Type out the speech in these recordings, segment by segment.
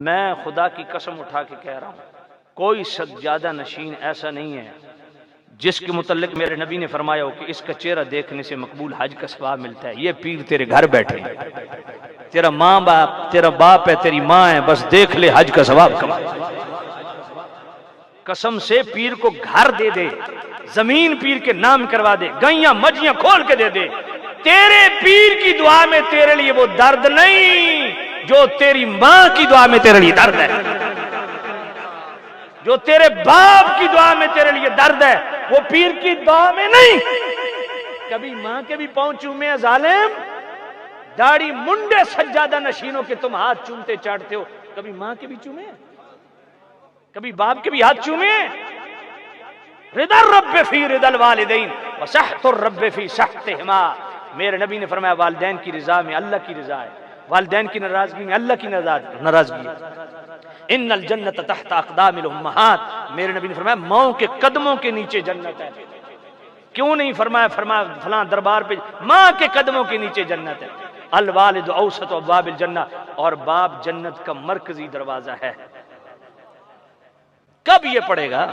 میں خدا کی قسم اٹھا کے کہہ رہا ہوں، کوئی سجادہ نشین ایسا نہیں ہے جس کے متعلق میرے نبی نے فرمایا ہو کہ اس کا چہرہ دیکھنے سے مقبول حج کا ثواب ملتا ہے۔ یہ پیر تیرے گھر بیٹھے ہیں، تیرا باپ ہے، تیری ماں ہے، بس دیکھ لے حج کا ثواب کما۔ قسم سے پیر کو گھر دے دے، زمین پیر کے نام کروا دے، گائیاں مجھیاں کھول کے دے دے، تیرے پیر کی دعا میں تیرے لیے وہ درد نہیں جو تیری ماں کی دعا میں تیرے لیے درد ہے، جو تیرے باپ کی دعا میں تیرے لیے درد ہے، وہ پیر کی دعا میں نہیں۔ کبھی ماں کے بھی پاؤں چومے ظالم، داڑھی منڈے سجادہ نشینوں کے تم ہاتھ چومتے چاٹتے ہو، کبھی ماں کے بھی چومے، کبھی باپ کے بھی ہاتھ چومے۔ رضا الرب فی رضا الوالدین وسخط الرب فی سخطہما، میرے نبی نے فرمایا والدین کی رضا میں اللہ کی رضا ہے، والدین کی ناراضگی میں اللہ کی ناراضگی ہے۔ ان الجنت تحت اقدام الامہات، میرے نبی نے فرمایا ماؤں کے قدموں کے نیچے جنت ہے۔ کیوں نہیں فرمایا فلاں دربار پہ ماں کے قدموں کے نیچے جنت ہے۔ الوالد اوسط ابواب الجنہ، اور باپ جنت کا مرکزی دروازہ ہے۔ کب یہ پڑے گا؟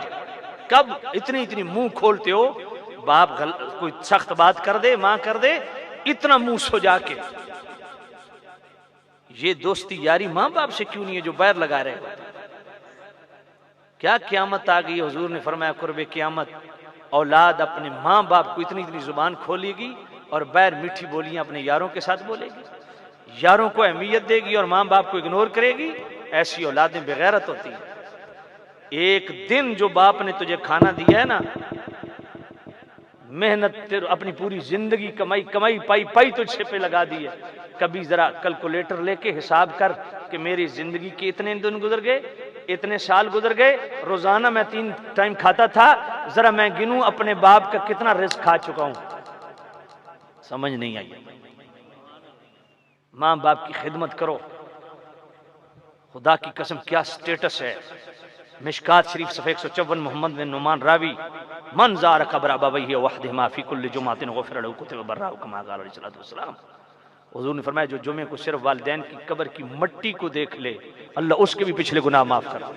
کب اتنی منہ کھولتے ہو، باپ کوئی سخت بات کر دے، ماں کر دے، اتنا منہ سو جا کے۔ یہ دوستی یاری ماں باپ سے کیوں نہیں ہے جو بیر لگا رہے ہیں؟ کیا قیامت آ گئی؟ حضور نے فرمایا قرب قیامت اولاد اپنے ماں باپ کو اتنی زبان کھولے گی اور بیر میٹھی بولیاں اپنے یاروں کے ساتھ بولے گی، یاروں کو اہمیت دے گی اور ماں باپ کو اگنور کرے گی۔ ایسی اولادیں بغیرت ہوتی ہیں۔ ایک دن جو باپ نے تجھے کھانا دیا ہے نا، محنت اپنی پوری زندگی کمائی پائی تجھ سے پہ لگا دی ہے، کبھی ذرا کیلکولیٹر لے کے حساب کر کہ میری زندگی کے اتنے دن گزر گئے، اتنے سال گزر گئے، روزانہ میں 3 ٹائم کھاتا تھا، ذرا میں گنوں اپنے باپ کا کتنا رزق کھا چکا ہوں۔ سمجھ نہیں آئی؟ ماں باپ کی خدمت کرو۔ خدا کی قسم کیا سٹیٹس ہے۔ مشکات شریف صفحہ 154، محمد بن نعمان راوی، من زار قبر ابویہ وحدہما فی کل جمعۃ غفر له کتب برہ کما قال علیہ الصلوۃ والسلام۔ حضور نے فرمایا جو جمعے کو صرف والدین کی قبر کی مٹی کو دیکھ لے، اللہ اس کے بھی پچھلے گناہ معاف کرا،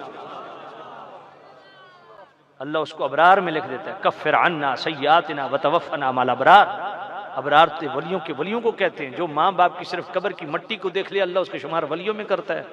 اللہ اس کو ابرار میں لکھ دیتا ہے۔ کفر عنا سیئاتنا وتوفنا مع الابرار، ابرار تے ولیوں کے ولیوں کو کہتے ہیں۔ جو ماں باپ کی صرف قبر کی مٹی کو دیکھ لے، اللہ اس کے شمار ولیوں میں کرتا ہے۔